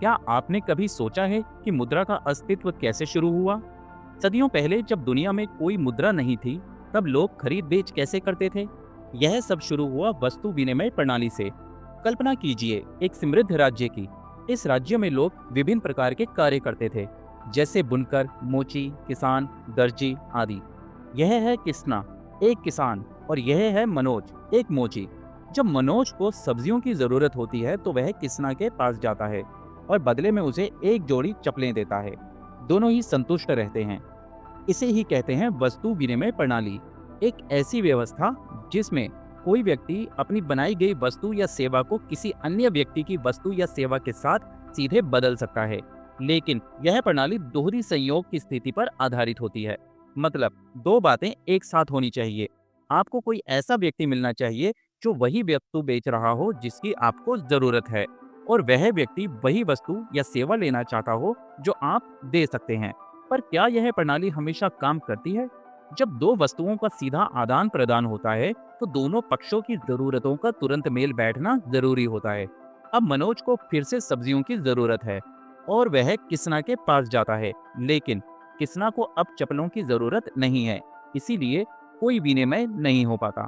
क्या आपने कभी सोचा है कि मुद्रा का अस्तित्व कैसे शुरू हुआ? सदियों पहले जब दुनिया में कोई मुद्रा नहीं थी, तब लोग खरीद बेच कैसे करते थे? यह सब शुरू हुआ वस्तु विनिमय प्रणाली से। कल्पना कीजिए एक समृद्ध राज्य की। इस राज्य में लोग विभिन्न प्रकार के कार्य करते थे, जैसे बुनकर, मोची, किसान, दर्जी आदि। यह है किसना, एक किसान, और यह है मनोज, एक मोची। जब मनोज को सब्जियों की जरूरत होती है तो वह किसना के पास जाता है और बदले में उसे एक जोड़ी चप्पलें देता है। दोनों ही संतुष्ट रहते हैं। इसे ही कहते हैं वस्तु विनिमय प्रणाली। एक ऐसी व्यवस्था जिसमें कोई व्यक्ति अपनी बनाई गई वस्तु या सेवा को किसी अन्य व्यक्ति की वस्तु या सेवा के साथ सीधे बदल सकता है। लेकिन यह प्रणाली दोहरी संयोग की स्थिति पर आधारित होती है। मतलब दो बातें एक साथ होनी चाहिए। आपको कोई ऐसा व्यक्ति मिलना चाहिए जो वही वस्तु बेच रहा हो जिसकी आपको जरूरत है, और वह व्यक्ति वही वस्तु या सेवा लेना चाहता हो जो आप दे सकते हैं। पर क्या यह प्रणाली हमेशा काम करती है? जब दो वस्तुओं का सीधा आदान प्रदान होता है तो दोनों पक्षों की जरूरतों का तुरंत मेल बैठना जरूरी होता है। अब मनोज को फिर से सब्जियों की जरूरत है और वह किसना के पास जाता है, लेकिन किसना को अब चप्पलों की जरूरत नहीं है, इसीलिए कोई विनिमय नहीं हो पाता।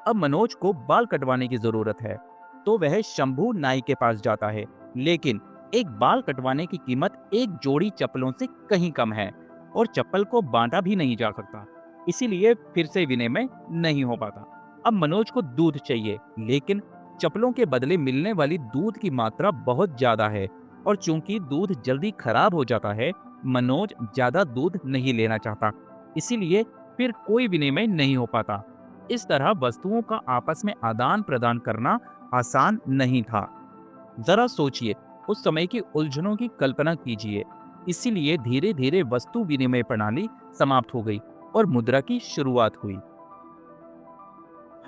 अब मनोज को बाल कटवाने की जरूरत है तो वह शंभू नाई के पास जाता है, लेकिन एक बाल कटवाने की कीमत एक जोड़ी चप्पलों से कहीं कम है और चप्पल को बांटा भी नहीं जा सकता, इसीलिए फिर से विनिमय नहीं हो पाता। अब मनोज को दूध चाहिए, लेकिन चप्पलों के बदले मिलने वाली दूध की मात्रा बहुत ज्यादा है, और चूंकि दूध जल्दी खराब हो जाता है, मनोज ज्यादा दूध नहीं लेना चाहता, इसीलिए फिर कोई विनिमय नहीं हो पाता। इस तरह वस्तुओं का आपस में आदान प्रदान करना आसान नहीं था। जरा सोचिए, उस समय की उलझनों की कल्पना कीजिए। इसीलिए धीरे धीरे वस्तु विनिमय प्रणाली समाप्त हो गई और मुद्रा की शुरुआत हुई।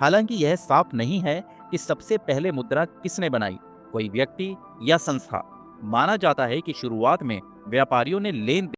हालांकि यह साफ नहीं है कि सबसे पहले मुद्रा किसने बनाई, कोई व्यक्ति या संस्था। माना जाता है कि शुरुआत में व्यापारियों ने लेन